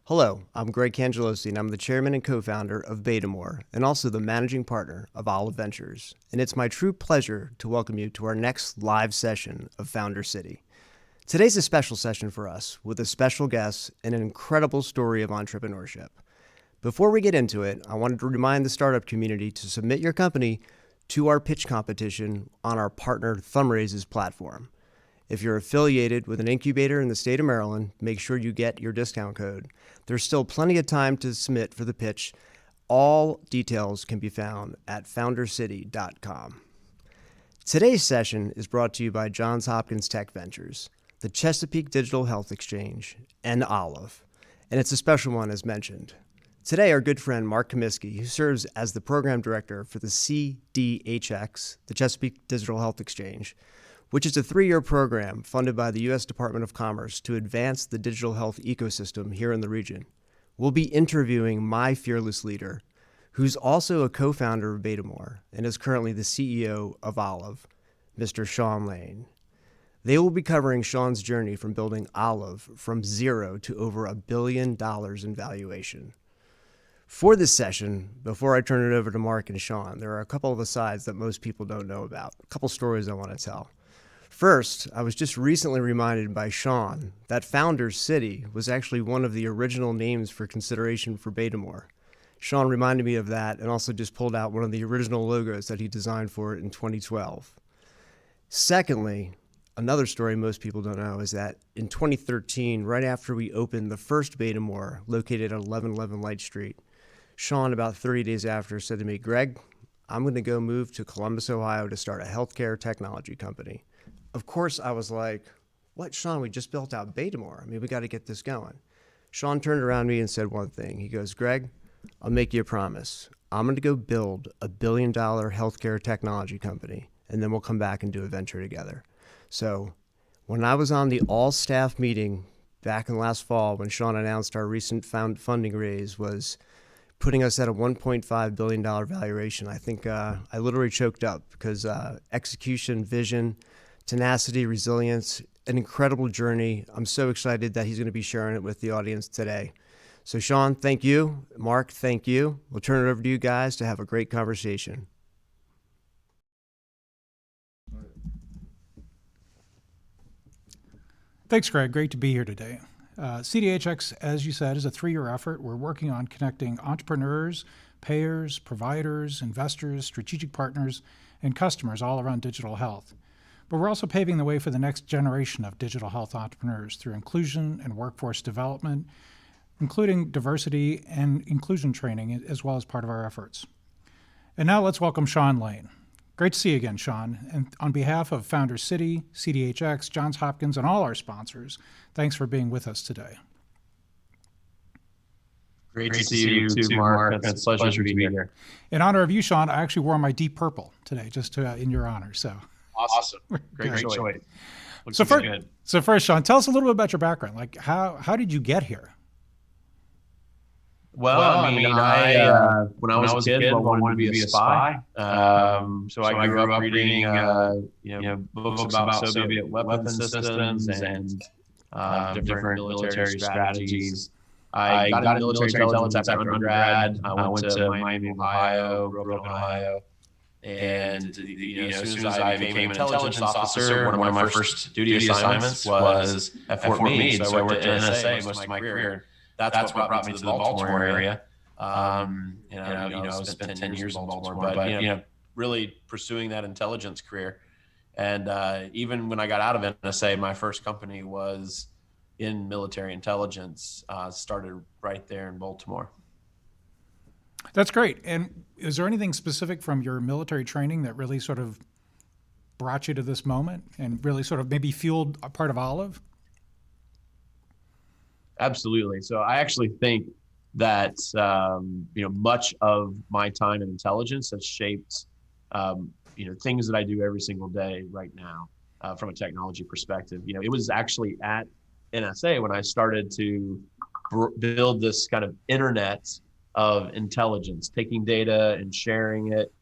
Hello, I'm Greg Cangelosi, and I'm the chairman and co-founder of Baltimore, and also the managing partner of Olive Ventures. And it's my true pleasure to welcome you to our next live session of Founder City. Today's a special session for us, with a special guest and an incredible story of entrepreneurship. Before we get into it, I wanted to remind the startup community to submit your company to our pitch competition on our partner Fundraising's platform. If you're affiliated with an incubator in the state of Maryland, make sure you get your discount code. There's still plenty of time to submit for the pitch. All details can be found at foundercity.com. Today's session is brought to you by Johns Hopkins Tech Ventures, the Chesapeake Digital Health Exchange, and Olive. And it's a special one as mentioned. Today, our good friend Mark Komisky, who serves as the program director for the CDHX, the Chesapeake Digital Health Exchange, which is a 3-year program funded by the U.S. Department of Commerce to advance the digital health ecosystem here in the region. We'll be interviewing my fearless leader, who's also a co-founder of Baltimore and is currently the CEO of Olive, Mr. Sean Lane. They will be covering Sean's journey from building Olive from zero to over $1 billion in valuation. For this session, before I turn it over to Mark and Sean, there are a couple of asides that most people don't know about, a couple stories I want to tell. First, I was just recently reminded by Sean that Founders City was actually one of the original names for consideration for Baltimore. Sean reminded me of that and also just pulled out one of the original logos that he designed for it in 2012. Secondly, another story most people don't know is that in 2013, right after we opened the first Baltimore located at 1111 Light Street, Sean, about 30 days after, said to me, "Greg, I'm going to go move to Columbus, Ohio to start a healthcare technology company." Of course, I was like, "What, Sean? We just built out Baltimore. I mean, we got to get this going." Sean turned around to me and said one thing. He goes, "Greg, I'll make you a promise. I'm going to go build a $1 billion healthcare technology company, and then we'll come back and do a venture together." So when I was on the all-staff meeting back in last fall, when Sean announced our recent funding raise was putting us at a $1.5 billion valuation, I think I literally choked up because execution, vision, tenacity, resilience, an incredible journey. I'm so excited that he's going to be sharing it with the audience today. So Sean, thank you. Mark, thank you. We'll turn it over to you guys to have a great conversation. Thanks, Greg. Great to be here today. CDHX, as you said, is a 3-year effort. We're working on connecting entrepreneurs, payers, providers, investors, strategic partners, and customers all around digital health. But we're also paving the way for the next generation of digital health entrepreneurs through inclusion and workforce development, including diversity and inclusion training as well as part of our efforts. And now let's welcome Sean Lane. Great to see you again, Sean. And on behalf of Founders City, CDHX, Johns Hopkins, and all our sponsors, thanks for being with us today. Great to see you too, Mark. It's a pleasure to be here. In honor of you, Sean, I actually wore my deep purple today, just to, in your honor. So. Awesome. Great choice. So first, Sean, tell us a little bit about your background. Like, how did you get here? Well, I mean, when I was a kid, I wanted to be a spy. So I grew up reading, books about Soviet weapon systems and different military strategies. I got into military intelligence after undergrad. I went to Miami, Ohio, grew up in Ohio. And as soon as I became an intelligence officer, one of my first duty assignments was at Fort Meade. So I worked at NSA most of my career. That's what brought me to the Baltimore area. I spent 10 years in Baltimore, but really pursuing that intelligence career. And even when I got out of NSA, my first company was in military intelligence. Started right there in Baltimore. That's great. And is there anything specific from your military training that really sort of brought you to this moment and really sort of maybe fueled a part of Olive? Absolutely. So I actually think that, much of my time in intelligence has shaped, things that I do every single day right now from a technology perspective. It was actually at NSA when I started to build this kind of internet of intelligence, taking data and sharing it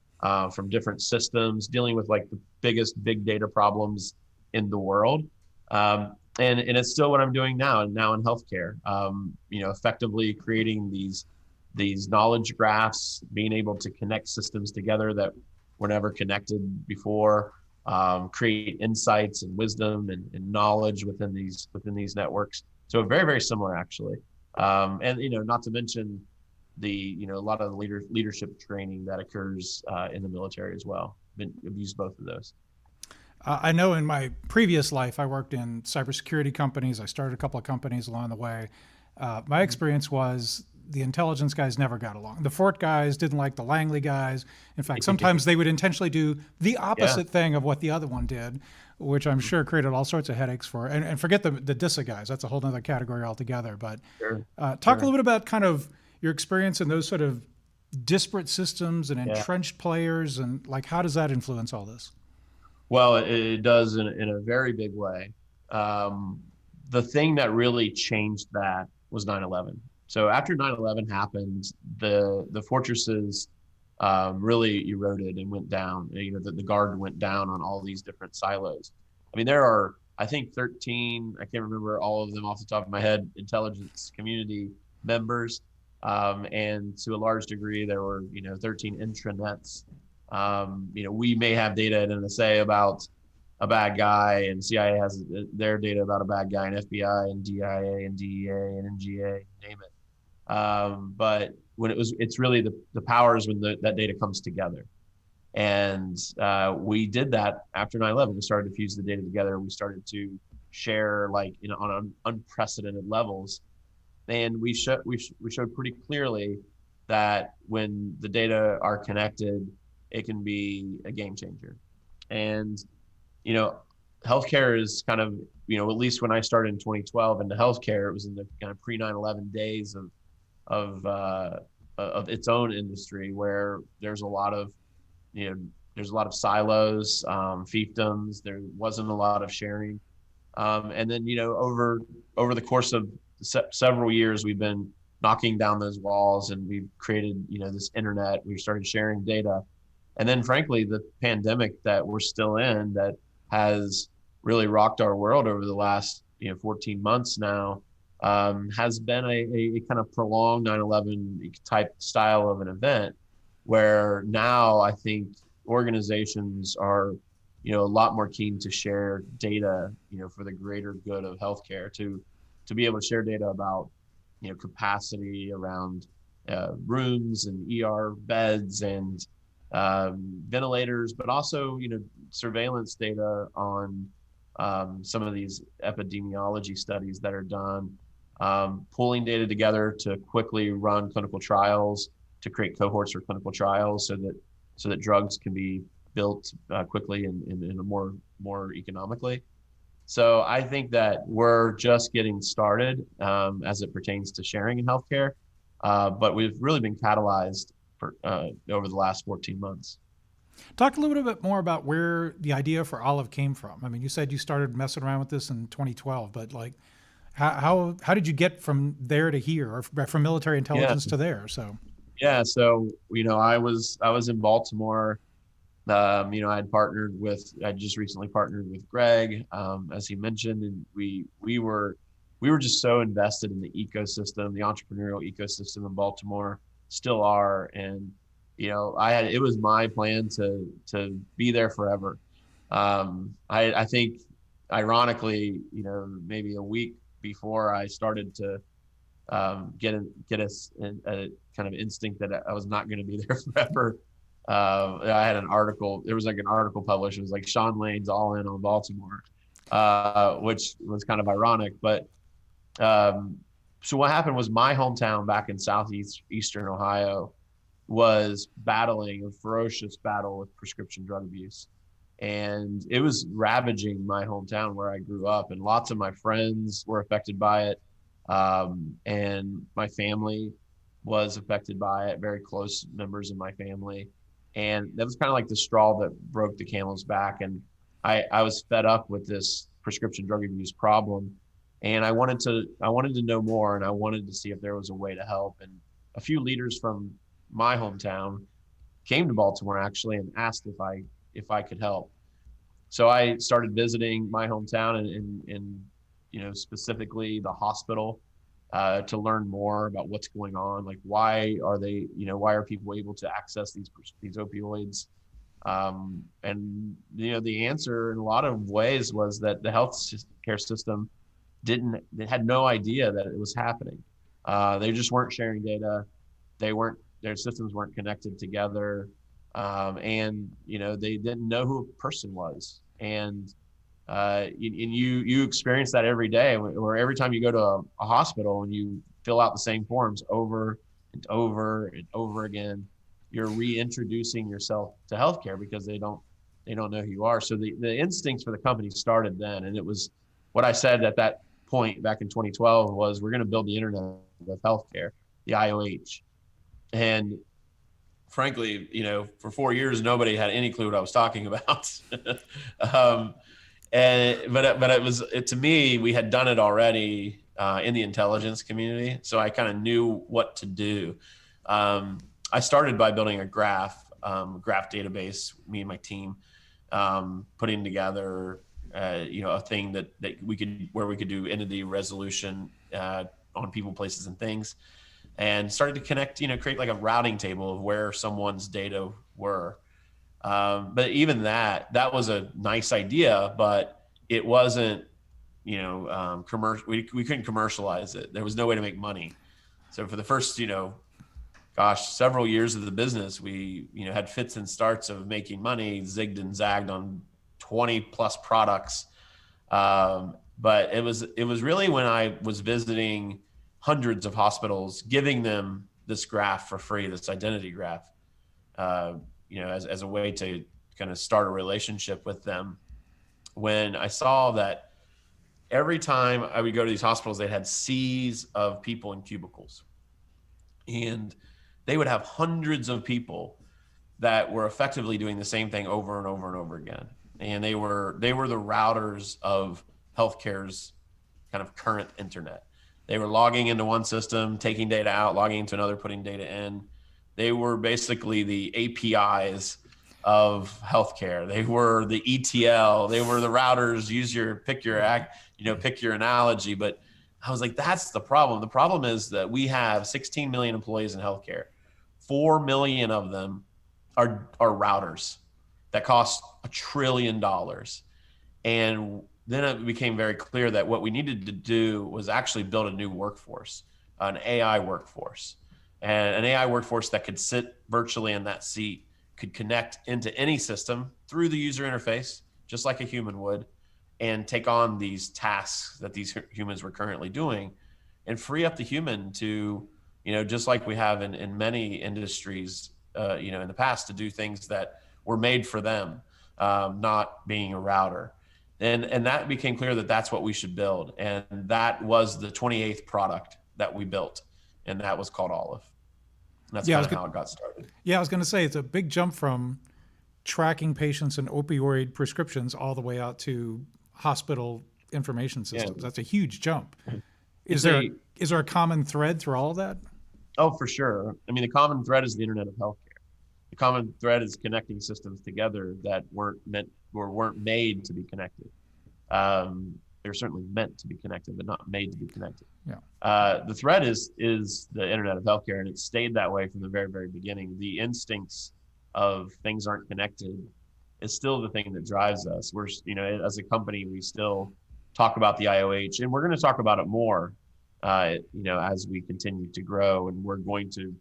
from different systems, dealing with like the biggest big data problems in the world. and it's still what I'm doing now, and now in healthcare. Effectively creating these knowledge graphs, being able to connect systems together that were never connected before, create insights and wisdom and knowledge within these networks. So very, very similar, actually. And not to mention a lot of the leadership training that occurs in the military as well. I've used both of those. I know in my previous life, I worked in cybersecurity companies. I started a couple of companies along the way. My experience was the intelligence guys never got along. The Fort guys didn't like the Langley guys. In fact, sometimes they would intentionally do the opposite thing of what the other one did, which I'm sure created all sorts of headaches for. And forget the DISA guys. That's a whole other category altogether. But talk a little bit about kind of your experience in those sort of disparate systems and entrenched players, and like, how does that influence all this? Well, it does in a very big way. The thing that really changed that was 9/11. So after 9/11 happened, the fortresses really eroded and went down. The guard went down on all these different silos. I mean, there are, I think, 13, I can't remember all of them off the top of my head, intelligence community members. And to a large degree, there were, 13 intranets. We may have data at NSA about a bad guy, and CIA has their data about a bad guy, and FBI and DIA and DEA and NGA, name it. But when it's really the powers when that data comes together. And we did that after 9/11. We started to fuse the data together. We started to share on unprecedented levels. And we showed pretty clearly that when the data are connected, it can be a game changer. And, healthcare is kind of, at least when I started in 2012 into healthcare, it was in the kind of pre 9/11 days of its own industry, where there's a lot of silos, fiefdoms. There wasn't a lot of sharing. And then, over the course of several years, we've been knocking down those walls, and we've created, this internet. We started sharing data. And then, frankly, the pandemic that we're still in, that has really rocked our world over the last 14 months now, has been a kind of prolonged 9/11 type style of an event, where now I think organizations are a lot more keen to share data for the greater good of healthcare, to be able to share data about capacity around rooms and ER beds and ventilators, but also surveillance data on some of these epidemiology studies that are done, pulling data together to quickly run clinical trials, to create cohorts for clinical trials, so that drugs can be built quickly and more economically. So I think that we're just getting started as it pertains to sharing in healthcare, but we've really been catalyzed over the last 14 months. Talk a little bit more about where the idea for Olive came from. I mean, you said you started messing around with this in 2012, but how did you get from there to here, or from military intelligence to there? So I was in Baltimore. I just recently partnered with Greg, as he mentioned, and we were just so invested in the ecosystem, the entrepreneurial ecosystem in Baltimore, still are. And, it was my plan to be there forever. I think, ironically, maybe a week before I started to get a kind of instinct that I was not going to be there forever. I had an article. There was an article published. It was like Sean Lane's all in on Baltimore, which was kind of ironic. But so what happened was, my hometown back in southeastern Ohio was battling a ferocious battle with prescription drug abuse, and it was ravaging my hometown where I grew up, and lots of my friends were affected by it, and my family was affected by it. Very close members of my family. And that was kind of like the straw that broke the camel's back. And I was fed up with this prescription drug abuse problem. And I wanted to know more, and I wanted to see if there was a way to help. And a few leaders from my hometown came to Baltimore, actually, and asked if I could help. So I started visiting my hometown and specifically the hospital, to learn more about what's going on. Like, why are people able to access these opioids? And the answer in a lot of ways was that the health care system they had no idea that it was happening. They just weren't sharing data. Their systems weren't connected together. And they didn't know who a person was. And you experience that every day, or every time you go to a hospital and you fill out the same forms over and over and over again, you're reintroducing yourself to healthcare because they don't know who you are. So the instincts for the company started then. And it was what I said at that point back in 2012 was, we're going to build the internet of healthcare, the IOH. And frankly, for 4 years, nobody had any clue what I was talking about. But it was, to me, we had done it already in the intelligence community. So I kind of knew what to do. I started by building a graph database, me and my team, putting together, a thing that we could do entity resolution on people, places, and things, and started to connect, create like a routing table of where someone's data were. But even that was a nice idea, but it wasn't, commercial. We couldn't commercialize it. There was no way to make money. So for the first, several years of the business, we, had fits and starts of making money, zigged and zagged on 20 plus products. But it was really when I was visiting hundreds of hospitals, giving them this graph for free, this identity graph, as a way to kind of start a relationship with them, when I saw that every time I would go to these hospitals, they had seas of people in cubicles, and they would have hundreds of people that were effectively doing the same thing over and over and over again. And they were the routers of healthcare's kind of current internet. They were logging into one system, taking data out, logging into another, putting data in. They were basically the APIs of healthcare. They were the ETL. They were the routers. Pick your analogy. But I was like, that's the problem. The problem is that we have 16 million employees in healthcare. 4 million of them are routers that cost $1 trillion. And then it became very clear that what we needed to do was actually build a new workforce, an AI workforce, and an AI workforce that could sit virtually in that seat, could connect into any system through the user interface, just like a human would, and take on these tasks that these humans were currently doing, and free up the human to, just like we have in many industries, in the past, to do things that were made for them, not being a router. And that became clear that that's what we should build. And that was the 28th product that we built. And that was called Olive. And that's kind of how it got started. Yeah, I was going to say, it's a big jump from tracking patients and opioid prescriptions all the way out to hospital information systems. Yeah. That's a huge jump. Is there a common thread through all of that? Oh, for sure. I mean, the common thread is the internet of healthcare. The common thread is connecting systems together that weren't made to be connected. They're certainly meant to be connected, but not made to be connected. Yeah. The thread is the internet of healthcare, and it stayed that way from the very, very beginning. The instincts of things aren't connected is still the thing that drives us. We're, as a company, we still talk about the IOH, and we're going to talk about it more, as we continue to grow, and we're going to,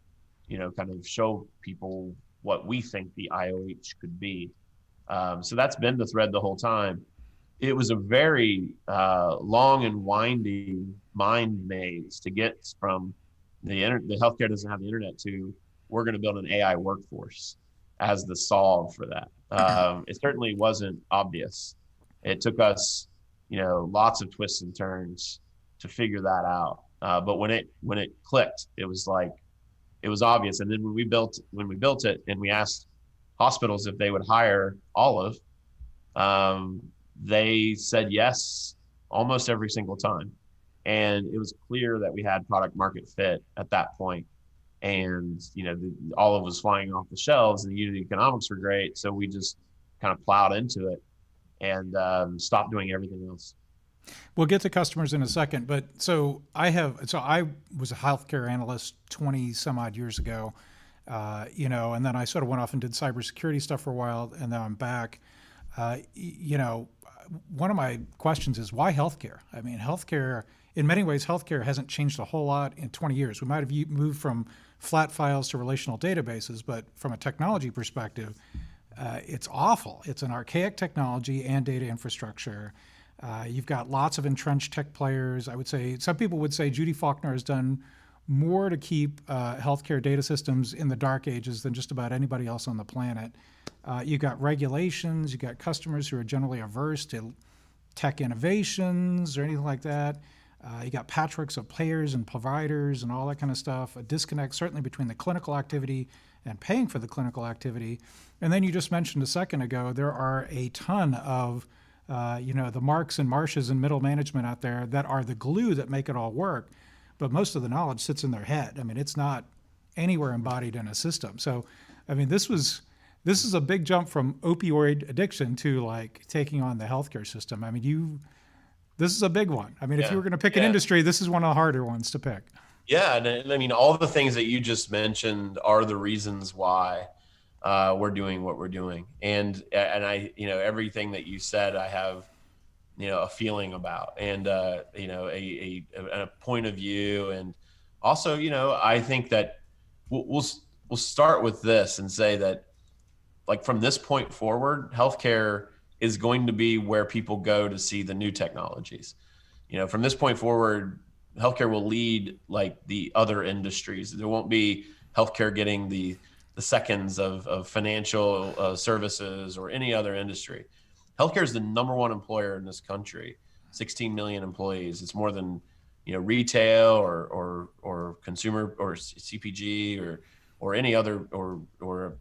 kind of show people what we think the IOH could be. So that's been the thread the whole time. It was a very long and winding mind maze to get from the healthcare doesn't have the internet to we're going to build an AI workforce as the solve for that. It certainly wasn't obvious. It took us, lots of twists and turns to figure that out. But when it clicked, it was obvious. And then when we built it and we asked hospitals if they would hire Olive, they said yes almost every single time. And it was clear that we had product market fit at that point. And, Olive was flying off the shelves and the unit economics were great. So we just kind of plowed into it and stopped doing everything else. We'll get to customers in a second, but I was a healthcare analyst 20 some odd years ago, and then I sort of went off and did cybersecurity stuff for a while, and now I'm back. One of my questions is why healthcare? I mean, healthcare, in many ways, healthcare hasn't changed a whole lot in 20 years. We might have moved from flat files to relational databases, but from a technology perspective, it's awful. It's an archaic technology and data infrastructure. You've got lots of entrenched tech players. I would say, some people would say Judy Faulkner has done more to keep healthcare data systems in the dark ages than just about anybody else on the planet. You've got regulations, you've got customers who are generally averse to tech innovations or anything like that. You got patchworks of players and providers and all that kind of stuff. A disconnect certainly between the clinical activity and paying for the clinical activity. And then you just mentioned a second ago, there are a ton of the Marks and Marshes and middle management out there that are the glue that make it all work. But most of the knowledge sits in their head. I mean, it's not anywhere embodied in a system. So, I mean, this is a big jump from opioid addiction to like taking on the healthcare system. I mean, this is a big one. I mean, if you were going to pick an industry, this is one of the harder ones to pick. Yeah. And I mean, all the things that you just mentioned are the reasons why we're doing what we're doing. And I, everything that you said, I have, a feeling about, and, a point of view. And also, I think that we'll start with this and say that, like, from this point forward, healthcare is going to be where people go to see the new technologies. From this point forward, healthcare will lead like the other industries. There won't be healthcare getting the seconds of financial services or any other industry. Healthcare is the number one employer in this country, 16 million employees. It's more than, retail or consumer or CPG or any other or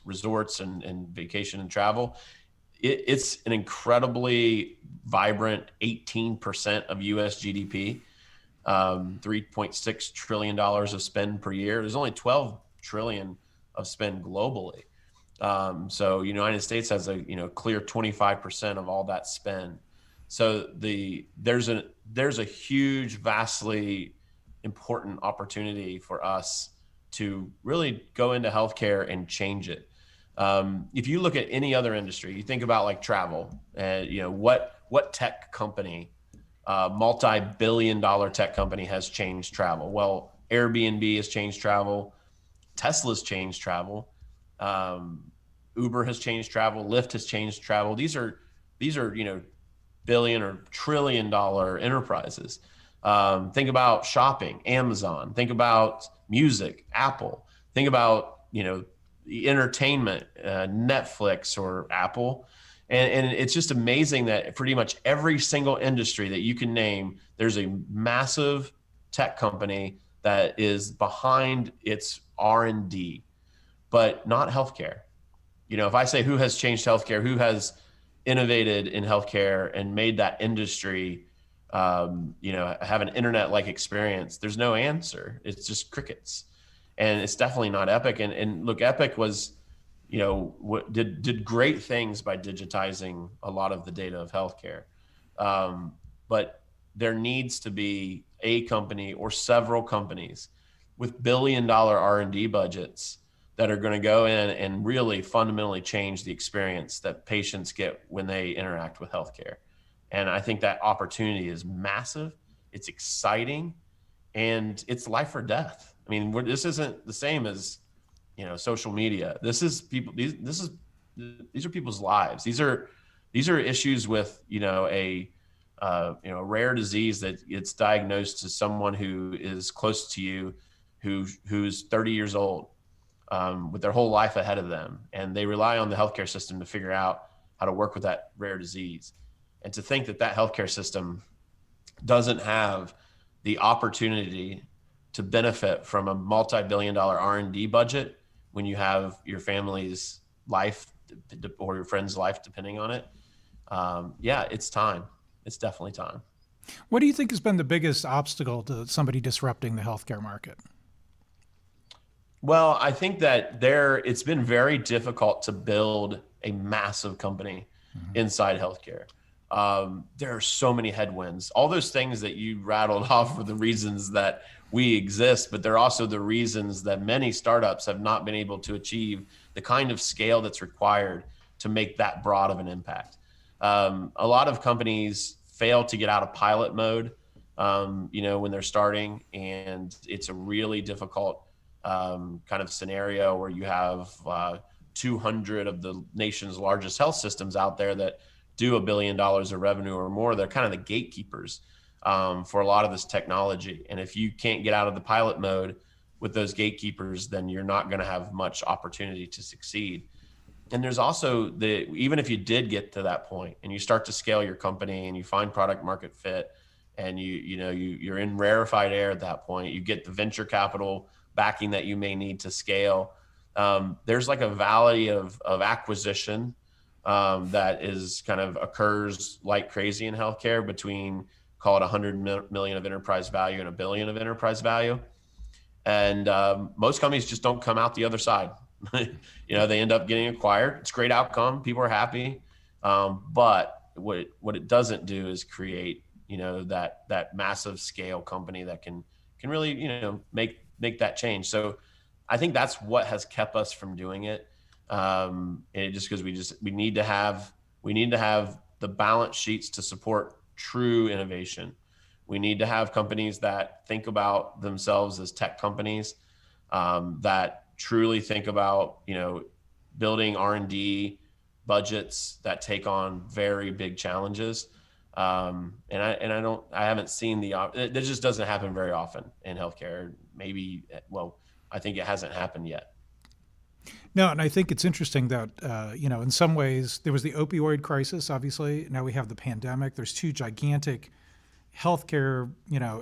resorts and vacation and travel. It's an incredibly vibrant 18% of US GDP, $3.6 trillion of spend per year. There's only 12 trillion of spend globally. So United States has a clear 25% of all that spend. So there's a huge, vastly important opportunity for us to really go into healthcare and change it. If you look at any other industry, you think about like travel, and what tech company, multi-billion-dollar tech company has changed travel? Well, Airbnb has changed travel. Tesla's changed travel. Uber has changed travel. Lyft has changed travel. These are billion or trillion dollar enterprises. Think about shopping, Amazon. Think about music, Apple. Think about the entertainment, Netflix or Apple. And it's just amazing that pretty much every single industry that you can name, there's a massive tech company that is behind its R&D, but not healthcare. If I say who has changed healthcare, who has innovated in healthcare and made that industry, have an internet-like experience, there's no answer. It's just crickets. And it's definitely not Epic. And look, Epic was, did great things by digitizing a lot of the data of healthcare. But there needs to be a company or several companies with billion-dollar R&D budgets that are going to go in and really fundamentally change the experience that patients get when they interact with healthcare. And I think that opportunity is massive. It's exciting, and it's life or death. I mean, this isn't the same as, social media. This is people. These are people's lives. These are issues with, a rare disease that gets diagnosed to someone who is close to you, who's 30 years old, with their whole life ahead of them, and they rely on the healthcare system to figure out how to work with that rare disease. And to think that healthcare system doesn't have the opportunity to benefit from a multi-billion-dollar R&D budget when you have your family's life or your friend's life depending on it. It's time. It's definitely time. What do you think has been the biggest obstacle to somebody disrupting the healthcare market? Well, I think that it's been very difficult to build a massive company inside healthcare. there are so many headwinds. All those things that you rattled off are the reasons that we exist, but they're also the reasons that many startups have not been able to achieve the kind of scale that's required to make that broad of an impact. A lot of companies fail to get out of pilot mode, when they're starting, and it's a really difficult kind of scenario where you have 200 of the nation's largest health systems out there that do $1 billion of revenue or more. They're kind of the gatekeepers for a lot of this technology. And if you can't get out of the pilot mode with those gatekeepers, then you're not going to have much opportunity to succeed. And there's also even if you did get to that point and you start to scale your company and you find product market fit and you're in rarefied air at that point, you get the venture capital backing that you may need to scale. There's like a valley of acquisition that is kind of occurs like crazy in healthcare between, call it 100 million of enterprise value and $1 billion of enterprise value. And most companies just don't come out the other side. They end up getting acquired. It's a great outcome. People are happy. But what it doesn't do is create, that massive scale company that can really, make that change. So I think that's what has kept us from doing it. And just because we need to have the balance sheets to support true innovation. We need to have companies that think about themselves as tech companies, that truly think about, building R&D budgets that take on very big challenges. And I haven't seen it just doesn't happen very often in healthcare. I think it hasn't happened yet. No, and I think it's interesting that, in some ways there was the opioid crisis, obviously. Now we have the pandemic. There's two gigantic healthcare,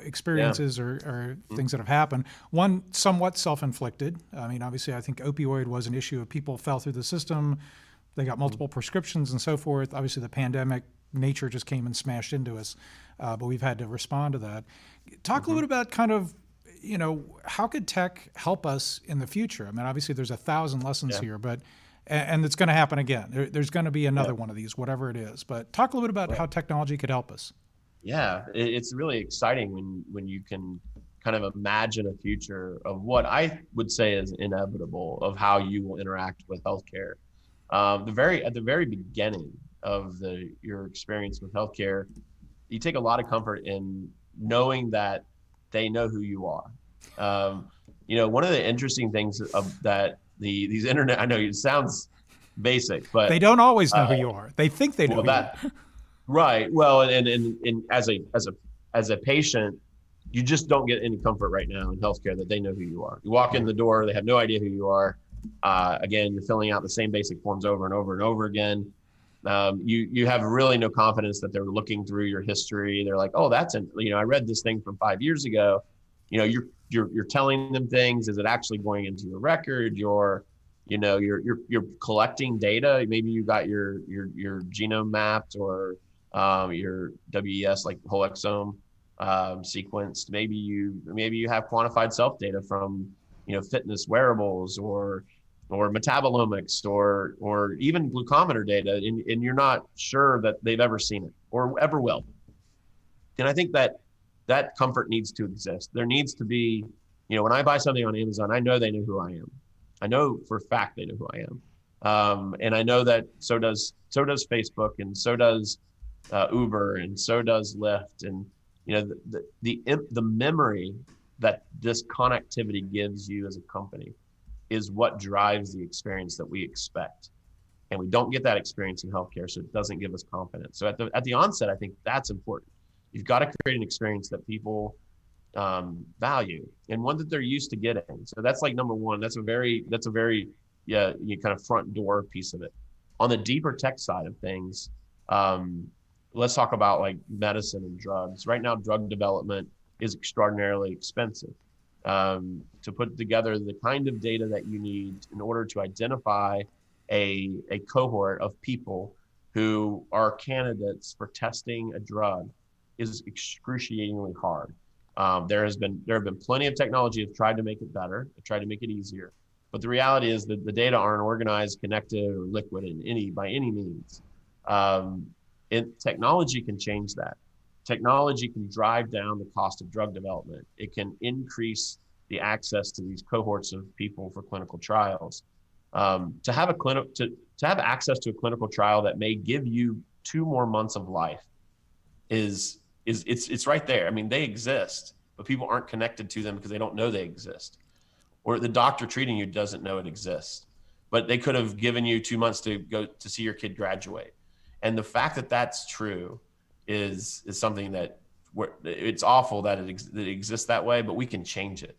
experiences or things that have happened. One somewhat self-inflicted. I mean, obviously, I think opioid was an issue of people fell through the system. They got multiple prescriptions and so forth. Obviously, the pandemic, nature just came and smashed into us, but we've had to respond to that. Talk a little bit about kind of, how could tech help us in the future? I mean, obviously, there's 1,000 lessons here, but and it's going to happen again. There's going to be another one of these, whatever it is. But talk a little bit about how technology could help us. Yeah, it's really exciting when you can kind of imagine a future of what I would say is inevitable of how you will interact with healthcare. At the very beginning of your experience with healthcare, you take a lot of comfort in knowing that they know who you are. One of the interesting things that these internet, I know it sounds basic, but they don't always know who you are. They think they know who you are. Right. Well, and as a patient, you just don't get any comfort right now in healthcare that they know who you are. You walk in the door, they have no idea who you are. Again, you're filling out the same basic forms over and over and over again. You have really no confidence that they're looking through your history. They're like, oh, I read this thing from 5 years ago. You're telling them things. Is it actually going into your record? You're collecting data. Maybe you got your genome mapped or your WES, like whole exome sequenced. Maybe you have quantified self data from fitness wearables or metabolomics or even glucometer data, and you're not sure that they've ever seen it or ever will. And I think that comfort needs to exist. There needs to be, when I buy something on Amazon, I know they know who I am. I know for a fact they know who I am. And I know that so does Facebook, and so does Uber, and so does Lyft. And the memory that this connectivity gives you as a company is what drives the experience that we expect. And we don't get that experience in healthcare, so it doesn't give us confidence. So at the onset, I think that's important. You've got to create an experience that people value and one that they're used to getting. So that's like number one. That's a very kind of front door piece of it. On the deeper tech side of things, let's talk about like medicine and drugs. Right now, drug development is extraordinarily expensive. To put together the kind of data that you need in order to identify a cohort of people who are candidates for testing a drug is excruciatingly hard. There have been plenty of technology that tried to make it better, tried to make it easier, but the reality is that the data aren't organized, connected, or liquid by any means. technology can change that. Technology can drive down the cost of drug development. It can increase the access to these cohorts of people for clinical trials. To have access to a clinical trial that may give you 2 more months of life it's right there. I mean, they exist, but people aren't connected to them because they don't know they exist, or the doctor treating you doesn't know it exists. But they could have given you 2 months to go to see your kid graduate, and the fact that that's true is something that it's awful that it exists that way, but we can change it.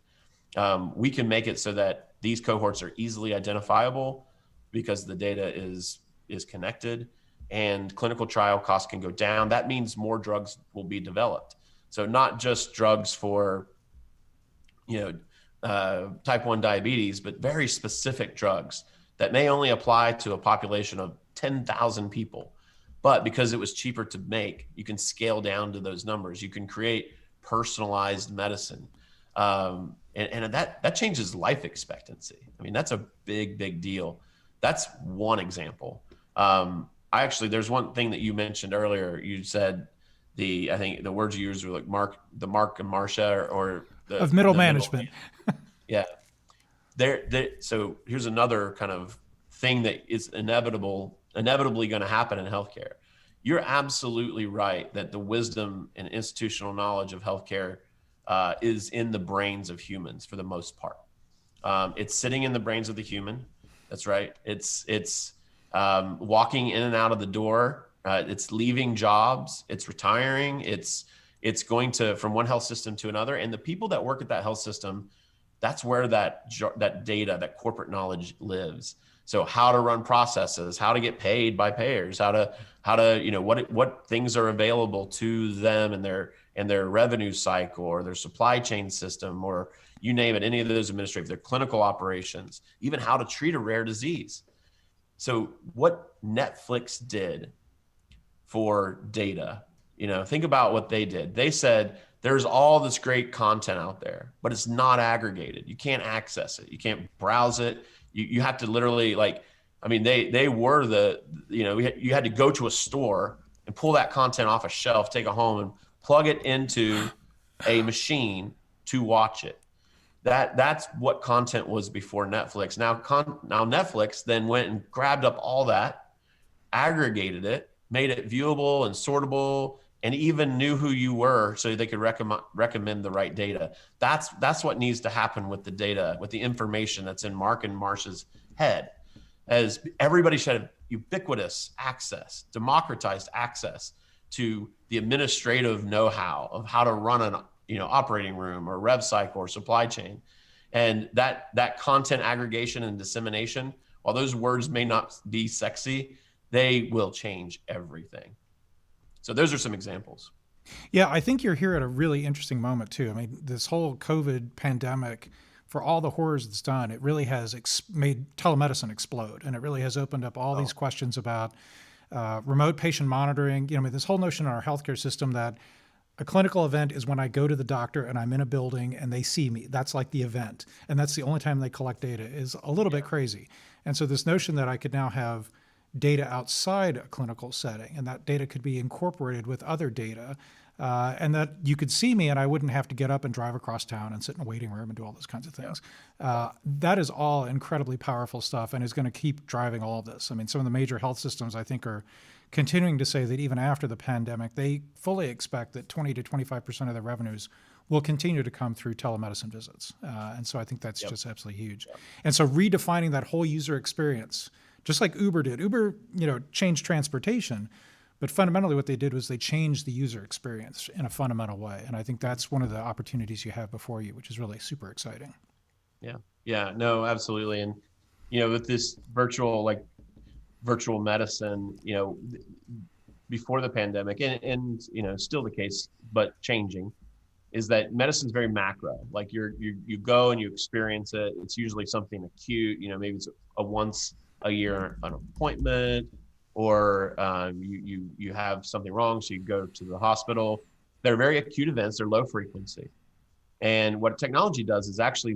We can make it so that these cohorts are easily identifiable because the data is connected, and clinical trial costs can go down. That means more drugs will be developed. So not just drugs for, type 1 diabetes, but very specific drugs that may only apply to a population of 10,000 people. But because it was cheaper to make, you can scale down to those numbers. You can create personalized medicine. And that changes life expectancy. I mean, that's a big deal. That's one example. There's one thing that you mentioned earlier. You said I think the words you used were like the Mark and Marcia or of middle management. Yeah. So here's another kind of thing that is inevitably going to happen in healthcare. You're absolutely right that the wisdom and institutional knowledge of healthcare is in the brains of humans for the most part. It's sitting in the brains of the human. That's right. It's walking in and out of the door. It's leaving jobs. It's retiring. It's going from one health system to another. And the people that work at that health system, that's where that data, that corporate knowledge lives. So how to run processes, how to get paid by payers, how to what things are available to them and their revenue cycle or their supply chain system, or you name it, any of those administrative, their clinical operations, even how to treat a rare disease. So what Netflix did for data, think about what they did. They said, there's all this great content out there, but it's not aggregated. You can't access it. You can't browse it. You have to literally they were you had to go to a store and pull that content off a shelf, take it home and plug it into a machine to watch it. That's what content was before Netflix. Now Netflix then went and grabbed up all that, aggregated it, made it viewable and sortable, and even knew who you were so they could recommend the right data. That's what needs to happen with the data, with the information that's in Mark and Marcia's head, as everybody should have ubiquitous access, democratized access to the administrative know-how of how to run an operating room or rev cycle or supply chain. And that content aggregation and dissemination, while those words may not be sexy, they will change everything. So those are some examples. Yeah, I think you're here at a really interesting moment too. I mean, this whole COVID pandemic, for all the horrors it's done, it really has made telemedicine explode. And it really has opened up all these questions about remote patient monitoring. This whole notion in our healthcare system that a clinical event is when I go to the doctor and I'm in a building and they see me. That's like the event. And that's the only time they collect data is a little bit crazy. And so this notion that I could now have data outside a clinical setting, and that data could be incorporated with other data, and that you could see me and I wouldn't have to get up and drive across town and sit in a waiting room and do all those kinds of things. That is all incredibly powerful stuff and is going to keep driving all of this. I mean, some of the major health systems, I think, are continuing to say that even after the pandemic, they fully expect that 20 to 25% of their revenues will continue to come through telemedicine visits. And so I think that's just absolutely huge. And so redefining that whole user experience, just like Uber did. Uber, changed transportation, but fundamentally what they did was they changed the user experience in a fundamental way. And I think that's one of the opportunities you have before you, which is really super exciting. Yeah, no, absolutely. And, with this virtual medicine, before the pandemic and still the case, but changing, is that medicine's very macro. Like you go and you experience it. It's usually something acute, maybe it's a once a year an appointment, or you have something wrong, so you go to the hospital. They're very acute events. They're low frequency. And what technology does is actually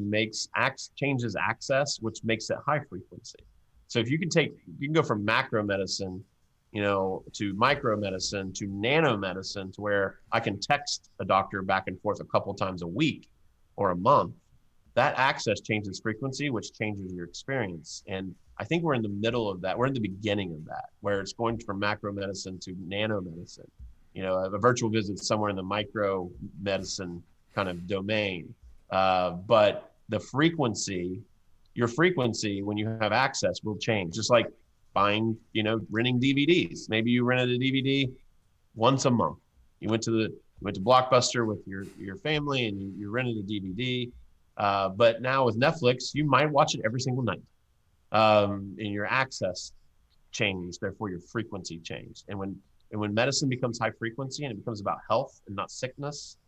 changes access, which makes it high frequency. So if you can go from macro medicine to micromedicine, to nanomedicine, to where I can text a doctor back and forth a couple times a week or a month. That access changes frequency, which changes your experience. And I think we're in the middle of that. We're in the beginning of that, where it's going from macro medicine to nanomedicine. A virtual visit somewhere in the micro medicine kind of domain. But the frequency, your frequency when you have access will change. Just like buying, renting DVDs. Maybe you rented a DVD once a month. You went to Blockbuster with your family and you rented a DVD. But now with Netflix, you might watch it every single night. And your access changed, therefore your frequency changed. And when medicine becomes high frequency and it becomes about health and not sickness,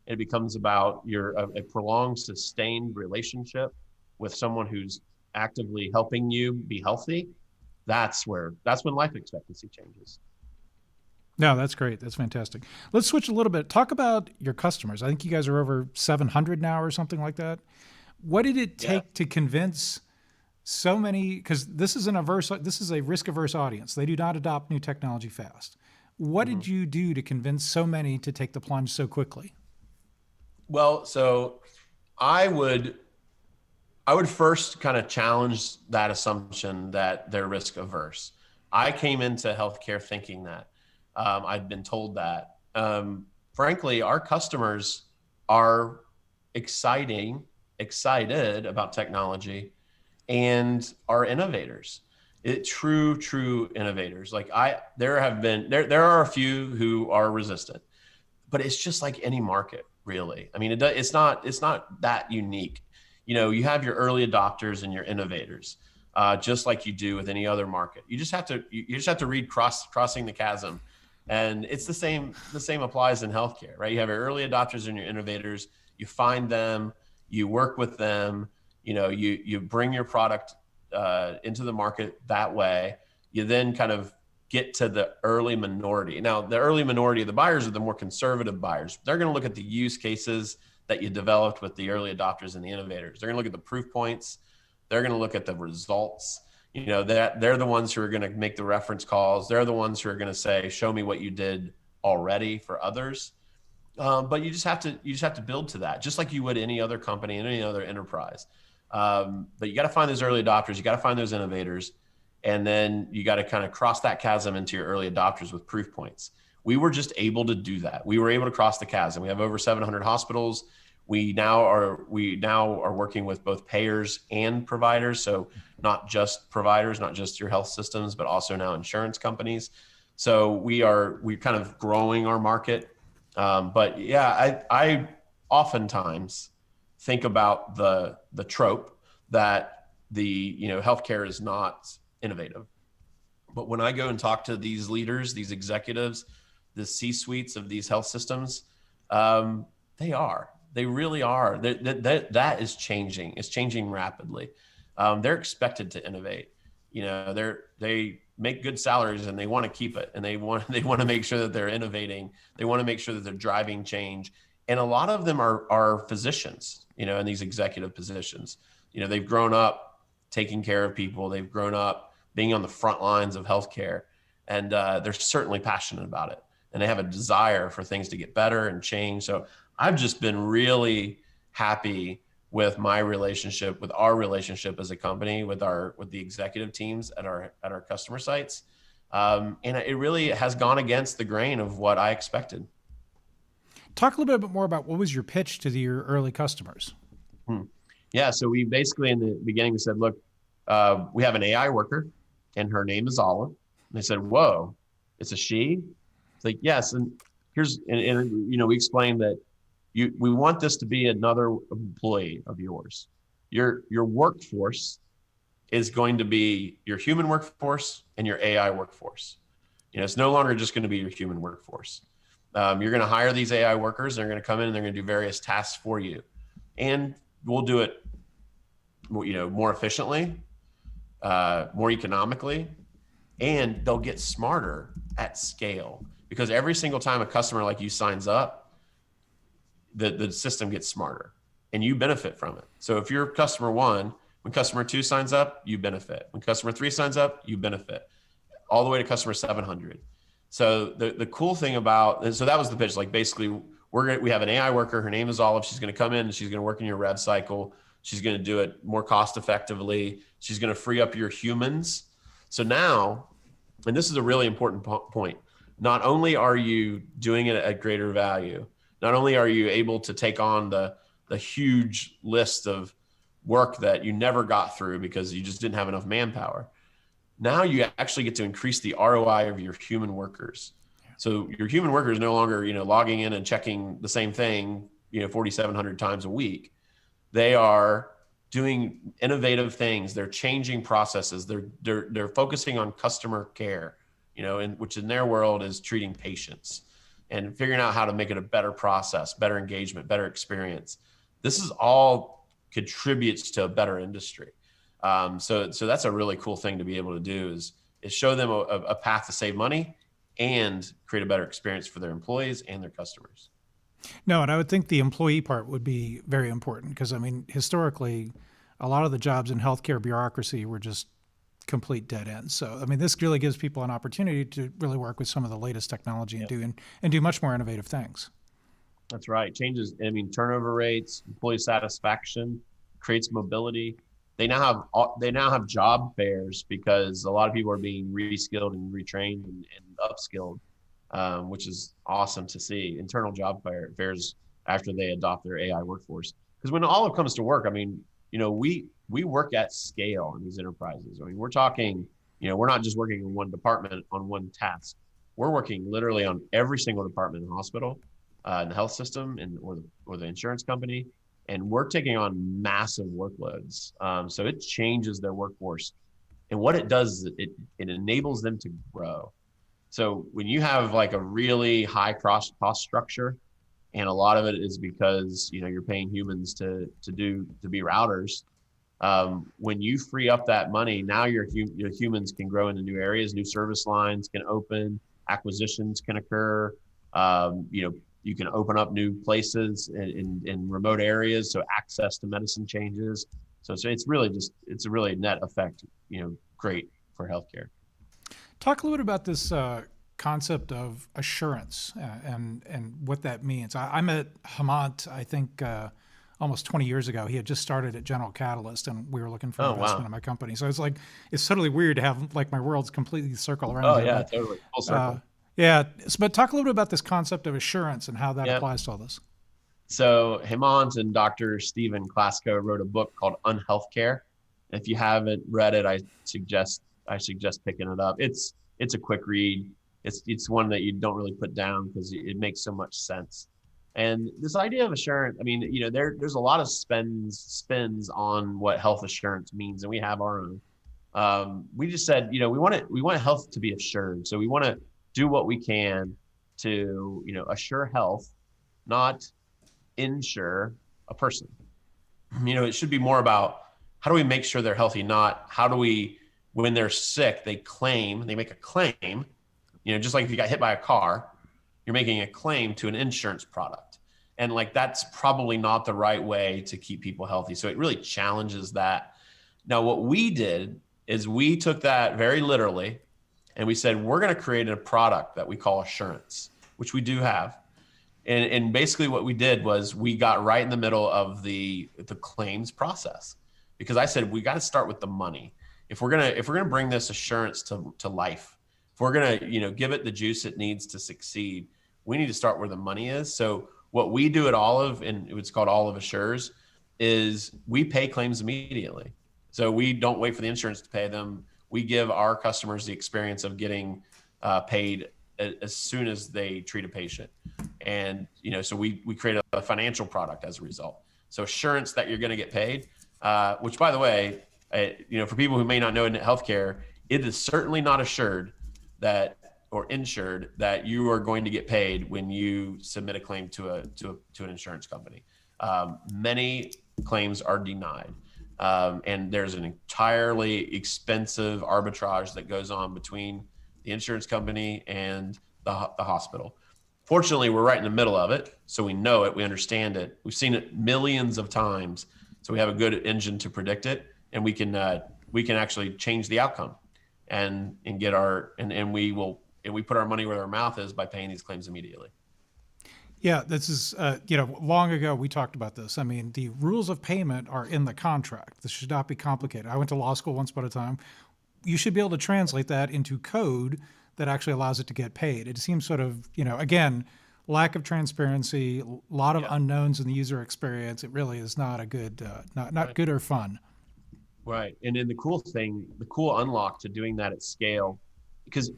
it becomes about a prolonged, sustained relationship with someone who's actively helping you be healthy. That's when life expectancy changes. No, that's great. That's fantastic. Let's switch a little bit. Talk about your customers. I think you guys are over 700 now or something like that. What did it take to convince so many, because this is a risk-averse audience. They do not adopt new technology fast. What did you do to convince so many to take the plunge so quickly? Well, so I would first kind of challenge that assumption that they're risk averse. I came into healthcare thinking that. I'd been told that. Frankly, our customers are excited about technology and are innovators. True innovators. Like there are a few who are resistant, but it's just like any market, really. I mean, it's not that unique. You have your early adopters and your innovators, just like you do with any other market. You just have to read Crossing the Chasm, and it's the same applies in healthcare, right? You have your early adopters and your innovators. You find them, you work with them. You bring your product into the market that way. You then kind of get to the early minority. Now, the early minority of the buyers are the more conservative buyers. They're going to look at the use cases that you developed with the early adopters and the innovators. They're going to look at the proof points. They're going to look at the results. They're the ones who are going to make the reference calls. They're the ones who are going to say, show me what you did already for others. But you just have to build to that, just like you would any other company and any other enterprise. But you got to find those early adopters. You got to find those innovators. And then you got to kind of cross that chasm into your early adopters with proof points. We were just able to do that. We were able to cross the chasm. We have over 700 hospitals. We now are working with both payers and providers. So not just providers, not just your health systems, but also now insurance companies. So we're kind of growing our market. But yeah, I oftentimes think about the trope that healthcare is not innovative. But when I go and talk to these leaders, these executives, the C-suites of these health systems, they really are. That is changing. It's changing rapidly. They're expected to innovate. They make good salaries and they want to keep it, and they want to make sure that they're innovating. They want to make sure that they're driving change. And a lot of them are physicians, in these executive positions. They've grown up taking care of people. They've grown up being on the front lines of healthcare, and they're certainly passionate about it. And they have a desire for things to get better and change. So I've just been really happy with our relationship as a company, with the executive teams at our customer sites. And it really has gone against the grain of what I expected. Talk a little bit more about what was your pitch to your early customers? Yeah, so we basically in the beginning we said, look, we have an AI worker and her name is Olive. And they said, whoa, it's a she? It's like, yes. And we explained that we want this to be another employee of yours. Your workforce is going to be your human workforce and your AI workforce. It's no longer just going to be your human workforce. You're going to hire these AI workers. They're going to come in and they're going to do various tasks for you. And we'll do it, more efficiently, more economically, and they'll get smarter at scale, because every single time a customer like you signs up, the system gets smarter and you benefit from it. So if you're customer one, when customer two signs up, you benefit. When customer three signs up, you benefit. all the way to customer 700. So the cool thing about, so that was the pitch. Like basically we have an AI worker. Her name is Olive. She's going to come in and she's going to work in your rev cycle. She's going to do it more cost effectively. She's going to free up your humans. So now, and this is a really important point, not only are you doing it at greater value, not only are you able to take on the huge list of work that you never got through because you just didn't have enough manpower. Now you actually get to increase the ROI of your human workers. So your human workers no longer, logging in and checking the same thing, 4,700 times a week. They are doing innovative things. They're changing processes. They're focusing on customer care, which in their world is treating patients and figuring out how to make it a better process, better engagement, better experience. This is all contributes to a better industry. So that's a really cool thing to be able to do is show them a path to save money and create a better experience for their employees and their customers. No, and I would think the employee part would be very important because, historically, a lot of the jobs in healthcare bureaucracy were just complete dead ends. So, this really gives people an opportunity to really work with some of the latest technology and do much more innovative things. That's right. Changes, turnover rates, employee satisfaction, creates mobility. They now have job fairs because a lot of people are being reskilled and retrained and upskilled, which is awesome to see. Internal job fairs after they adopt their AI workforce. Because when all it comes to work, we work at scale in these enterprises. We're talking, we're not just working in one department on one task. We're working literally on every single department in the hospital, in the health system, or the insurance company. And we're taking on massive workloads. So it changes their workforce. And what it does is it enables them to grow. So when you have like a really high cost structure, and a lot of it is because, you're paying humans to be routers. When you free up that money, now your humans can grow into new areas, new service lines can open, acquisitions can occur. You can open up new places in remote areas, so access to medicine changes. So it's a really net effect, great for healthcare. Talk a little bit about this concept of assurance and what that means. I met Hemant, I think, almost 20 years ago. He had just started at General Catalyst, and we were looking for investment in my company. So it's totally weird to have like my world's completely circle around. Oh yeah, totally full circle. Yeah, but talk a little bit about this concept of assurance and how that applies to all this. So Hemant and Dr. Stephen Klasko wrote a book called Unhealthcare. If you haven't read it, I suggest picking it up. It's a quick read. It's one that you don't really put down because it makes so much sense. And this idea of assurance, there's a lot of spins on what health assurance means, and we have our own. We just said, we want health to be assured. So we want to do what we can to, assure health, not insure a person. It should be more about how do we make sure they're healthy, not how do we, when they're sick, they make a claim, just like if you got hit by a car, you're making a claim to an insurance product. And that's probably not the right way to keep people healthy. So it really challenges that. Now, what we did is we took that very literally and we said, we're going to create a product that we call assurance, which we do have. And basically what we did was we got right in the middle of the claims process, because I said, we got to start with the money. If we're going to bring this assurance to life, if we're going to, give it the juice it needs to succeed, we need to start where the money is. So what we do at Olive, and it's called Olive Assures, is we pay claims immediately. So we don't wait for the insurance to pay them. We give our customers the experience of getting paid as soon as they treat a patient. And, so we create a financial product as a result. So assurance that you're going to get paid, which, by the way, for people who may not know in healthcare, it is certainly not assured that or insured that you are going to get paid when you submit a claim to an insurance company. Many claims are denied. And there's an entirely expensive arbitrage that goes on between the insurance company and the hospital. Fortunately, we're right in the middle of it, so we know it, we understand it. We've seen it millions of times, so we have a good engine to predict it, and we can actually change the outcome. and get our, and we put our money where our mouth is by paying these claims immediately. Yeah, this is, long ago we talked about this. I mean, the rules of payment are in the contract. This should not be complicated. I went to law school once upon a time. You should be able to translate that into code that actually allows it to get paid. It seems sort of, again, lack of transparency, a lot of unknowns in the user experience. It really is not a good, not good or fun. Right. And then the cool unlock to doing that at scale, because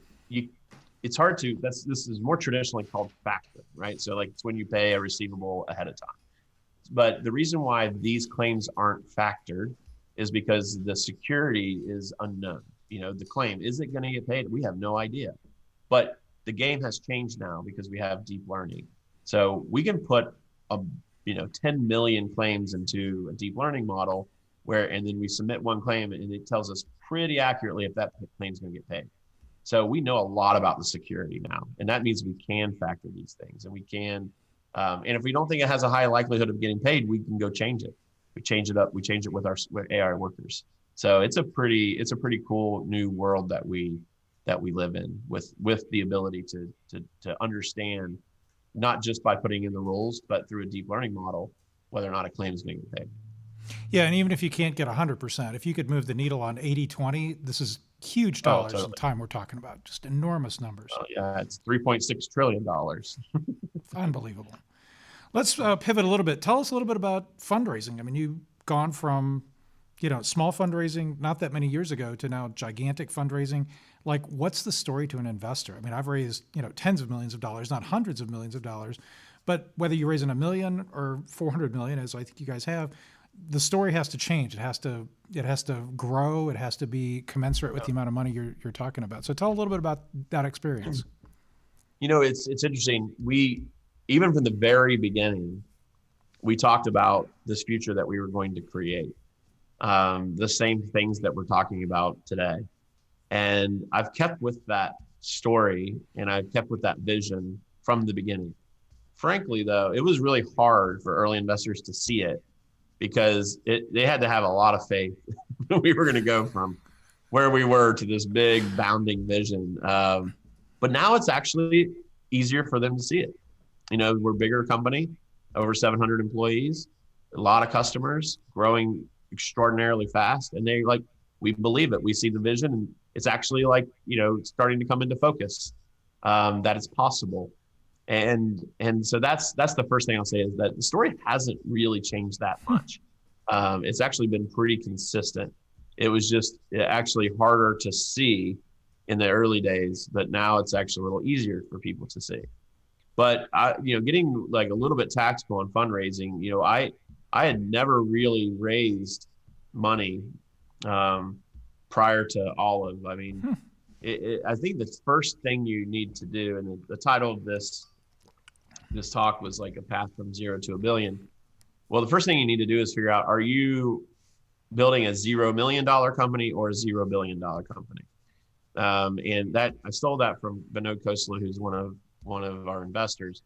it's hard to, this is more traditionally called factor, right? So like it's when you pay a receivable ahead of time. But the reason why these claims aren't factored is because the security is unknown. The claim, is it going to get paid? We have no idea. But the game has changed now because we have deep learning. So we can put 10 million claims into a deep learning model and then we submit one claim and it tells us pretty accurately if that claim is going to get paid. So we know a lot about the security now, and that means we can factor these things, and we can. And if we don't think it has a high likelihood of getting paid, we can go change it. We change it up. We change it with our AI workers. So it's a pretty cool new world that we live in with the ability to understand, not just by putting in the rules, but through a deep learning model, whether or not a claim is going to get paid. Yeah, and even if you can't get 100%, if you could move the needle on 80-20, this is huge dollars totally. And time we're talking about, just enormous numbers. Yeah, it's $3.6 trillion. Unbelievable. Let's pivot a little bit. Tell us a little bit about fundraising. I mean, you've gone from, small fundraising not that many years ago to now gigantic fundraising. Like, what's the story to an investor? I mean, I've raised, tens of millions of dollars, not hundreds of millions of dollars, but whether you're raising $1 million or 400 million, as I think you guys have, the story has to change. It has to grow. It has to be commensurate with the amount of money you're talking about. So tell a little bit about that experience. It's interesting. We, even from the very beginning, we talked about this future that we were going to create. The same things that we're talking about today. And I've kept with that story and I've kept with that vision from the beginning. Frankly, though, it was really hard for early investors to see it, because they had to have a lot of faith that we were going to go from where we were to this big bounding vision. But now it's actually easier for them to see it. We're a bigger company, over 700 employees, a lot of customers, growing extraordinarily fast. And they're like, we believe it. We see the vision, and it's actually like, starting to come into focus, that it's possible. And so that's the first thing I'll say, is that the story hasn't really changed that much. It's actually been pretty consistent. It was just actually harder to see in the early days, but now it's actually a little easier for people to see. But getting like a little bit tactical on fundraising, I had never really raised money prior to Olive. I mean, I think the first thing you need to do, and the title of this talk was like a path from 0 to $1 billion. Well, the first thing you need to do is figure out, are you building a $0 million company or a $0 billion company? And that I stole that from Vinod Khosla, who's one of our investors.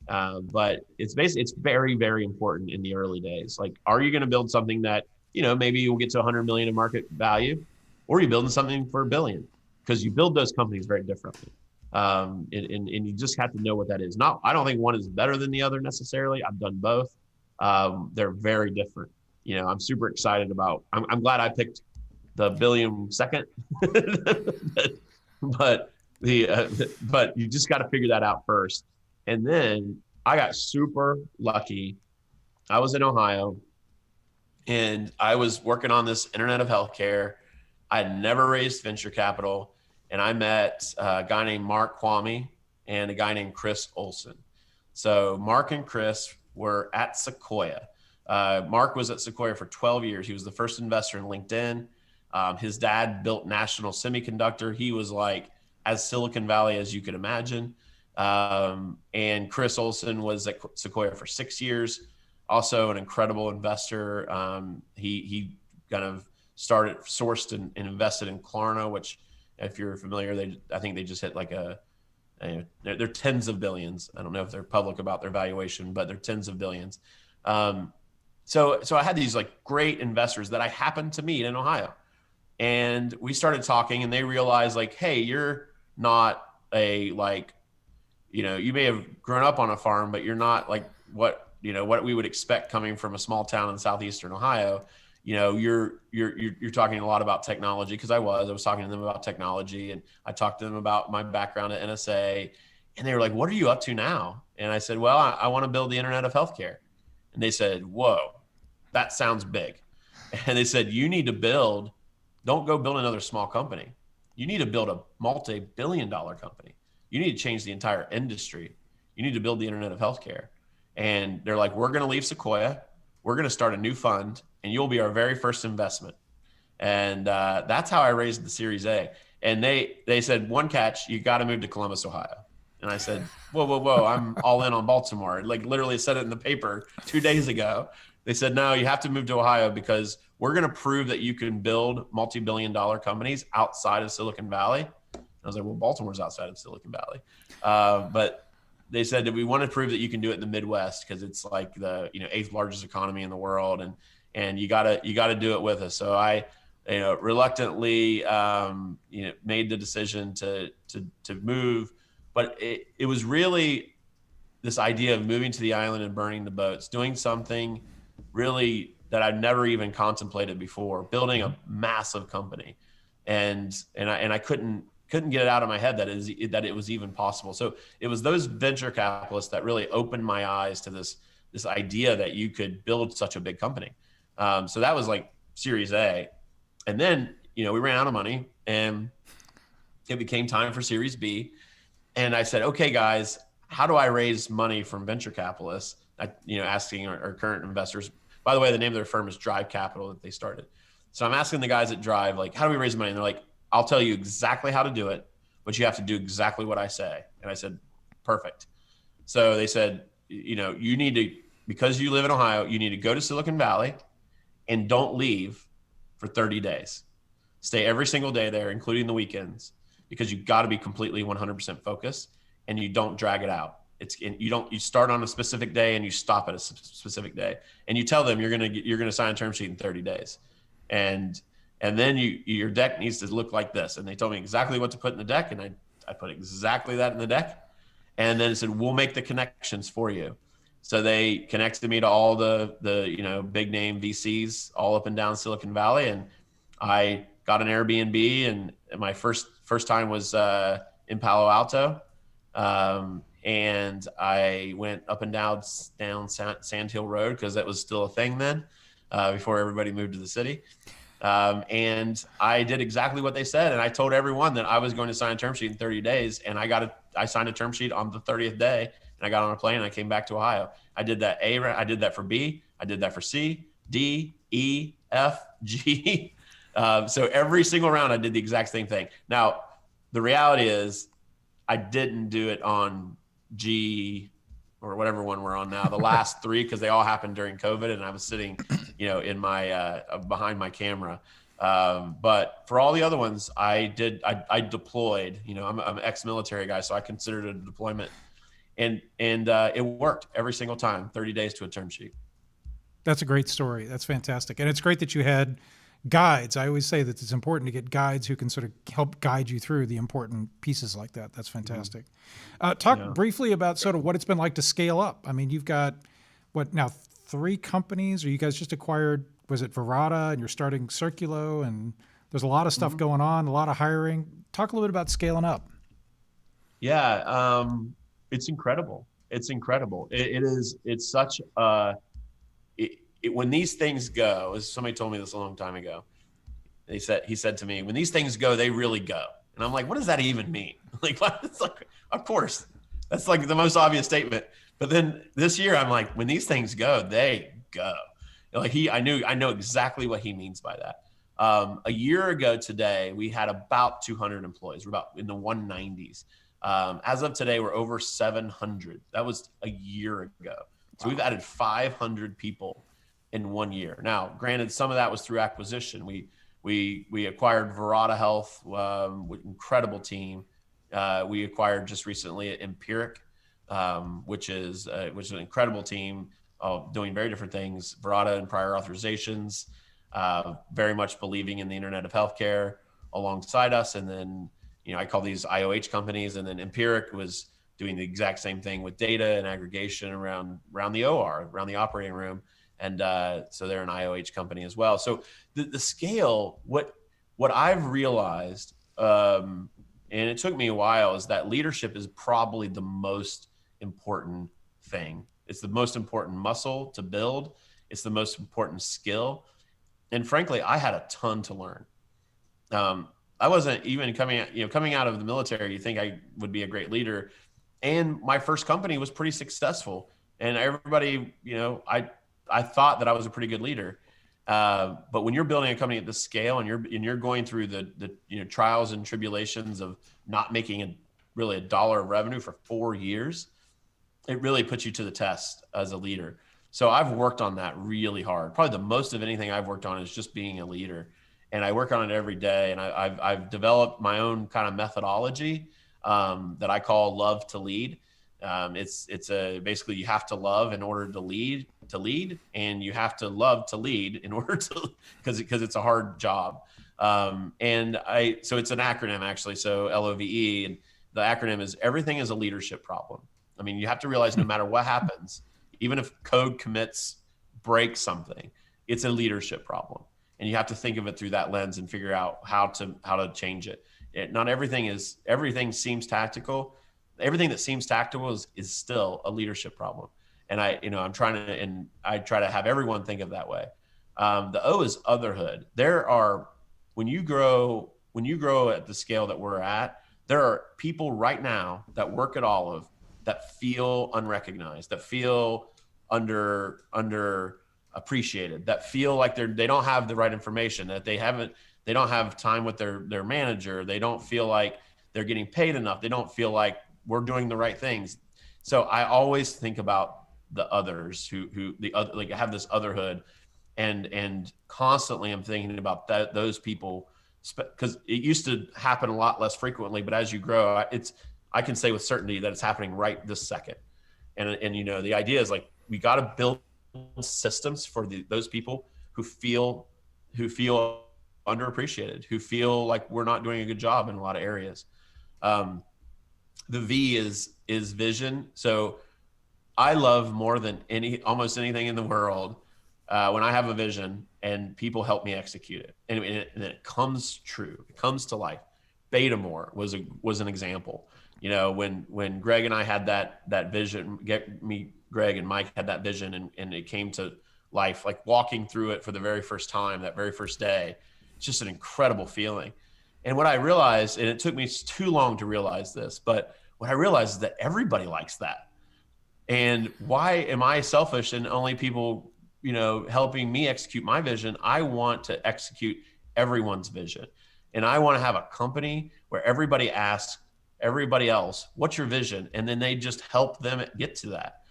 But it's very, very important in the early days. Like, are you going to build something that, maybe you'll get to 100 million in market value, or are you building something for $1 billion? Because you build those companies very differently. And you just have to know what that is. I don't think one is better than the other necessarily. I've done both. They're very different. I'm super excited about, I'm glad I picked the $1 billion second, but you just got to figure that out first. And then I got super lucky. I was in Ohio and I was working on this Internet of Healthcare. I had never raised venture capital. And I met a guy named Mark Kwame and a guy named Chris Olson. So Mark and Chris were at Sequoia. Mark was at Sequoia for 12 years. He was the first investor in LinkedIn. His dad built National Semiconductor. He was like as Silicon Valley as you could imagine. And Chris Olson was at Sequoia for 6 years, also an incredible investor. He kind of sourced and invested in Klarna, which, if you're familiar, I think they just hit like they're tens of billions. I don't know if they're public about their valuation, but they're tens of billions. So I had these like great investors that I happened to meet in Ohio. And we started talking, and they realized like, hey, you're not a like, you may have grown up on a farm, but you're not like what we would expect coming from a small town in southeastern Ohio. You're talking a lot about technology, because I was talking to them about technology, and I talked to them about my background at NSA, and they were like, what are you up to now? And I said, well, I want to build the internet of healthcare. And they said, whoa, that sounds big. And they said, you need to don't go build another small company. You need to build a multi-billion-dollar company. You need to change the entire industry. You need to build the internet of healthcare. And they're like, we're going to leave Sequoia. We're going to start a new fund, and you'll be our very first investment. And that's how I raised the Series A. And they said, one catch, you got to move to Columbus, Ohio. And I said, whoa, I'm all in on Baltimore. Like literally said it in the paper 2 days ago. They said, no, you have to move to Ohio, because we're going to prove that you can build multi-billion-dollar companies outside of Silicon Valley. And I was like, well, Baltimore's outside of Silicon Valley. But they said that we want to prove that you can do it in the Midwest, because it's like the 8th largest economy in the world, and you gotta do it with us. So I reluctantly made the decision to move, but it was really this idea of moving to the island and burning the boats, doing something really that I've never even contemplated before, building a massive company, and I couldn't get it out of my head that it was even possible. So it was those venture capitalists that really opened my eyes to this idea that you could build such a big company. So that was like Series A, and then we ran out of money, and it became time for Series B. And I said, okay, guys, how do I raise money from venture capitalists? Asking our current investors. By the way, the name of their firm is Drive Capital, that they started. So I'm asking the guys at Drive, like, how do we raise money? And they're like, I'll tell you exactly how to do it, but you have to do exactly what I say. And I said, perfect. So they said, you need to, because you live in Ohio, you need to go to Silicon Valley and don't leave for 30 days. Stay every single day there, including the weekends, because you got to be completely 100% focused, and you don't drag it out. You start on a specific day and you stop at a specific day, and you tell them you're going to sign a term sheet in 30 days. And then your deck needs to look like this. And they told me exactly what to put in the deck, and I put exactly that in the deck. And then it said, we'll make the connections for you. So they connected me to all the big name VCs all up and down Silicon Valley, and I got an Airbnb, and my first time was in Palo Alto. And I went up and down Sand Hill Road, because that was still a thing then, before everybody moved to the city. And I did exactly what they said. And I told everyone that I was going to sign a term sheet in 30 days. And I signed a term sheet on the 30th day, and I got on a plane and I came back to Ohio. I did that I did that for B, I did that for C, D, E, F, G. So every single round I did the exact same thing. Now, the reality is I didn't do it on G or whatever one we're on now, the last three, because they all happened during COVID, and I was sitting, in my behind my camera. But for all the other ones, I deployed. I'm an ex-military guy, so I considered it a deployment, and it worked every single time. 30 days to a term sheet. That's a great story. That's fantastic, and it's great that you had guides. I always say that it's important to get guides who can sort of help guide you through the important pieces like that. That's fantastic. Talk briefly about sort of what it's been like to scale up. I mean, you've got, what now, 3 companies, or you guys just acquired, was it Verada, and you're starting Circulo, and there's a lot of stuff going on, a lot of hiring. Talk a little bit about scaling up. Yeah, it's incredible. It's incredible. It's such a, when these things go, as somebody told me this a long time ago, he said to me, when these things go, they really go. And I'm like, what does that even mean? Like, what? It's like, of course, that's like the most obvious statement. But then this year, I'm like, when these things go, they go. Like I know exactly what he means by that. A year ago today, we had about 200 employees. We're about in the 190s. As of today, we're over 700. That was a year ago. So We've added 500 people in 1 year. Now, granted, some of that was through acquisition. We acquired Verada Health, incredible team. We acquired just recently Empiric, which is an incredible team, doing very different things. Verada and prior authorizations. very much believing in the Internet of Healthcare alongside us. And then, I call these IOH companies. And then Empiric was doing the exact same thing with data and aggregation around the OR, around the operating room. And so they're an IOH company as well. So the scale, what I've realized, and it took me a while, is that leadership is probably the most important thing. It's the most important muscle to build. It's the most important skill. And frankly, I had a ton to learn. I wasn't even coming out of the military. You think I would be a great leader. And my first company was pretty successful. And everybody, I thought that I was a pretty good leader. But when you're building a company at this scale and you're going through the trials and tribulations of not making really a dollar of revenue for 4 years, it really puts you to the test as a leader. So I've worked on that really hard. Probably the most of anything I've worked on is just being a leader, and I work on it every day. And I've developed my own kind of methodology that I call love to lead. It's basically you have to love in order to lead, and you have to love to lead in order to, because it's a hard job. So it's an acronym actually. So LOVE, and the acronym is everything is a leadership problem. I mean, you have to realize no matter what happens, even if code commits breaks something, it's a leadership problem. And you have to think of it through that lens and figure out how to change it. Not everything seems tactical. Everything that seems tactical is still a leadership problem. And I try to have everyone think of that way. The O is otherhood. When you grow at the scale that we're at, there are people right now that work at Olive that feel unrecognized, that feel underappreciated, that feel like they don't have the right information, that they don't have time with their manager. They don't feel like they're getting paid enough. They don't feel like we're doing the right things. So I always think about the others who have this otherhood, and constantly I'm thinking about those people, because it used to happen a lot less frequently, but as you grow, I can say with certainty that it's happening right this second. And the idea is like, we got to build systems for those people who feel underappreciated, who feel like we're not doing a good job in a lot of areas. The V is vision. So I love more than almost anything in the world when I have a vision and people help me execute it, and it comes true. It comes to life. Baltimore was an example. When Greg and I had that vision, Greg and Mike had that vision, and it came to life, like walking through it for the very first time, that very first day. It's just an incredible feeling. And what I realized, and it took me too long to realize this, but what I realized is that everybody likes that. And why am I selfish and only people, helping me execute my vision? I want to execute everyone's vision. And I want to have a company where everybody asks everybody else, what's your vision? And then they just help them get to that.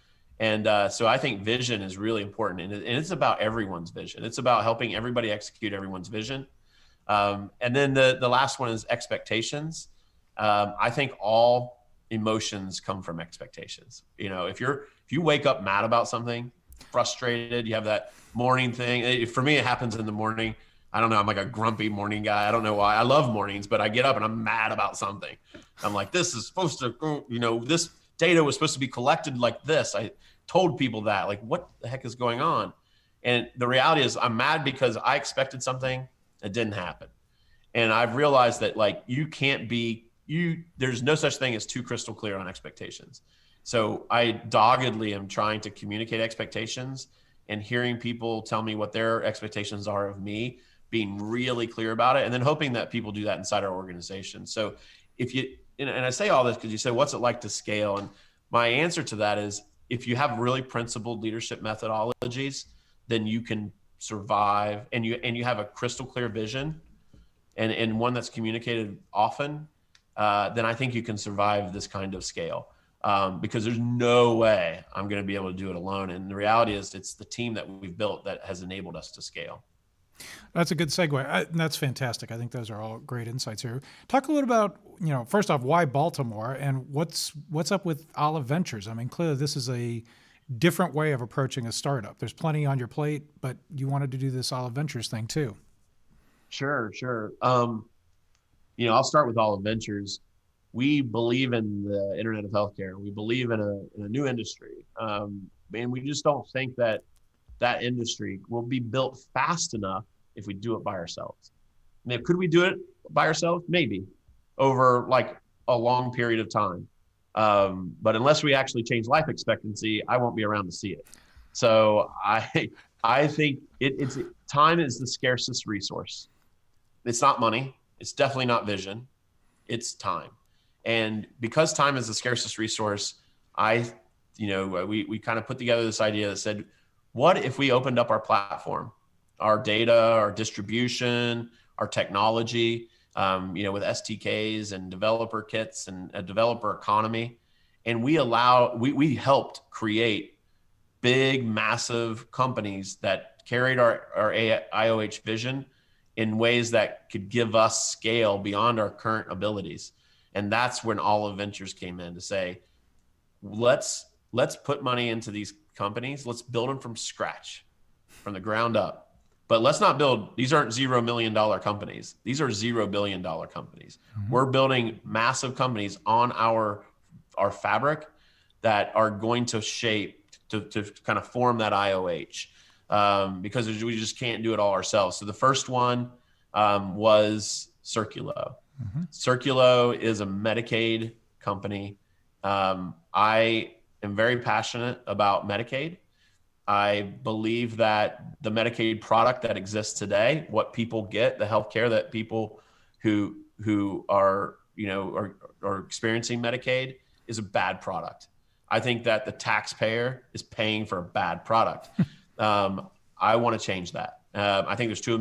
And so I think vision is really important. And it's about everyone's vision. It's about helping everybody execute everyone's vision. And then the last one is expectations. I think all emotions come from expectations. If you wake up mad about something, frustrated, you have that morning thing. For me, it happens in the morning. I don't know. I'm like a grumpy morning guy. I don't know why. I love mornings, but I get up and I'm mad about something. I'm like, this is supposed to go, this data was supposed to be collected like this. I told people that. Like, what the heck is going on? And the reality is I'm mad because I expected something that didn't happen. And I've realized that there's no such thing as too crystal clear on expectations. So I doggedly am trying to communicate expectations and hearing people tell me what their expectations are of me, being really clear about it, and then hoping that people do that inside our organization. So and I say all this because you said, what's it like to scale? And my answer to that is, if you have really principled leadership methodologies, then you can survive, and you have a crystal clear vision and one that's communicated often, then I think you can survive this kind of scale. Because there's no way I'm going to be able to do it alone. And the reality is it's the team that we've built that has enabled us to scale. That's a good segue. That's fantastic. I think those are all great insights here. Talk a little about, first off, why Baltimore, and what's up with Olive Ventures? I mean, clearly this is a different way of approaching a startup. There's plenty on your plate, but you wanted to do this Olive Ventures thing too. Sure. I'll start with Olive Ventures. We believe in the Internet of Healthcare. We believe in a new industry. And we just don't think that industry will be built fast enough if we do it by ourselves. Now, could we do it by ourselves? Maybe, over like a long period of time. But unless we actually change life expectancy, I won't be around to see it. So I think it's time is the scarcest resource. It's not money. It's definitely not vision. It's time. And because time is the scarcest resource, we kind of put together this idea that said, what if we opened up our platform, our data, our distribution, our technology, with STKs and developer kits and a developer economy. And we helped create big, massive companies that carried our IOH vision in ways that could give us scale beyond our current abilities. And that's when Olive Ventures came in to say, let's put money into these companies. Let's build them from scratch, from the ground up. But let's not these aren't $0 million companies. These are $0 billion companies. Mm-hmm. We're building massive companies on our fabric that are going to shape, to kind of form that IOH, because we just can't do it all ourselves. So the first one was Circulo. Mm-hmm. Circulo is a Medicaid company. I am very passionate about Medicaid. I believe that the Medicaid product that exists today, what people get, the healthcare that people who are experiencing Medicaid, is a bad product. I think that the taxpayer is paying for a bad product. I want to change that. I think there's too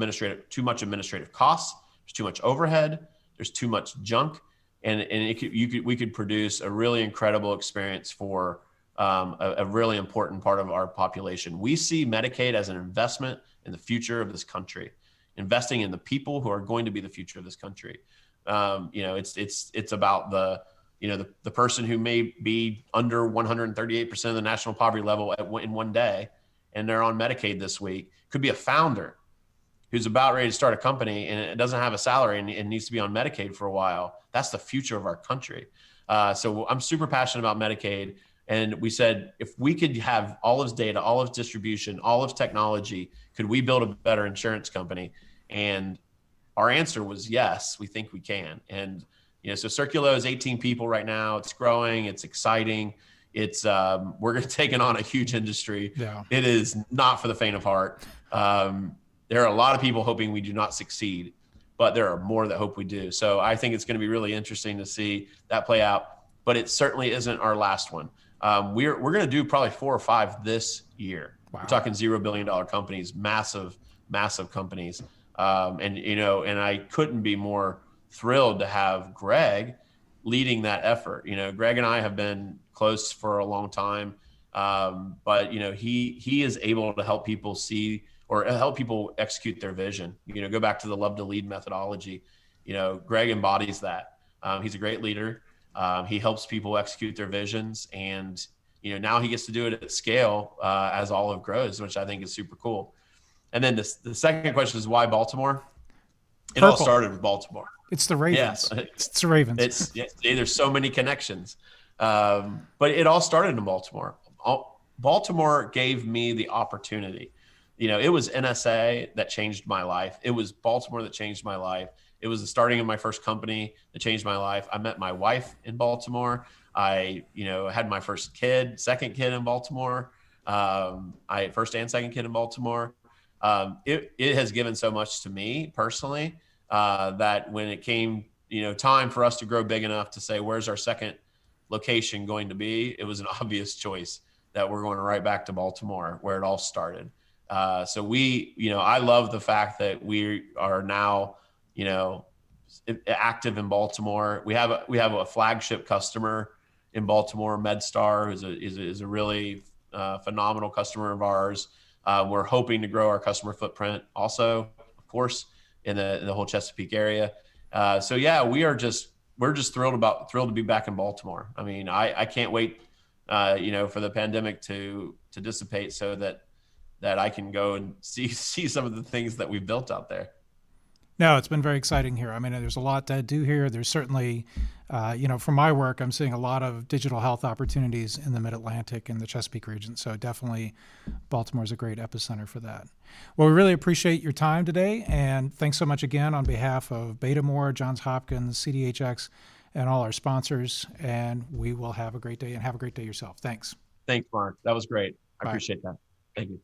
much administrative costs. There's too much overhead. There's too much junk, and we could produce a really incredible experience for a really important part of our population. We see Medicaid as an investment in the future of this country, investing in the people who are going to be the future of this country. It's about the person who may be under 138% of the national poverty level in one day, and they're on Medicaid this week. Could be a founder who's about ready to start a company and it doesn't have a salary and needs to be on Medicaid for a while. That's the future of our country. So I'm super passionate about Medicaid. And we said, if we could have all of data, all of distribution, all of technology, could we build a better insurance company? And our answer was yes, we think we can. And so Circulo is 18 people right now. It's growing. It's exciting. It's we're taking on a huge industry. Yeah. It is not for the faint of heart. There are a lot of people hoping we do not succeed, but there are more that hope we do. So I think it's going to be really interesting to see that play out. But it certainly isn't our last one. We're going to do probably 4 or 5 this year. Wow. We're talking $0 billion companies, massive companies. And I couldn't be more thrilled to have Greg leading that effort. Greg and I have been close for a long time. But he is able to help people see or help people execute their vision. Go back to the love to lead methodology. Greg embodies that. He's a great leader. He helps people execute their visions, and now he gets to do it at scale as Olive grows, which I think is super cool. And then the second question is, why Baltimore? It all started with Baltimore. It's the Ravens. Yeah. It's the Ravens. There's so many connections, but it all started in Baltimore. Baltimore gave me the opportunity. It was NSA that changed my life. It was Baltimore that changed my life. It was the starting of my first company that changed my life. I met my wife in Baltimore. I, had my second kid in Baltimore. First and second kid in Baltimore. It has given so much to me personally that when it came, time for us to grow big enough to say, where's our second location going to be? It was an obvious choice that we're going right back to Baltimore, where it all started. So I love the fact that we are now, active in Baltimore. We have a flagship customer in Baltimore, MedStar, is a really phenomenal customer of ours. We're hoping to grow our customer footprint also, of course, in the whole Chesapeake area. So yeah, we're just thrilled to be back in Baltimore. I mean, I can't wait, for the pandemic to to dissipate so that I can go and see some of the things that we've built out there. No, it's been very exciting here. I mean, there's a lot to do here. There's certainly, from my work, I'm seeing a lot of digital health opportunities in the Mid-Atlantic and the Chesapeake region. So definitely Baltimore is a great epicenter for that. Well, we really appreciate your time today. And thanks so much again on behalf of Baltimore, Johns Hopkins, CDHX, and all our sponsors. And we will have a great day, and have a great day yourself. Thanks. Thanks, Mark. That was great. I Bye. appreciate that. Thank you.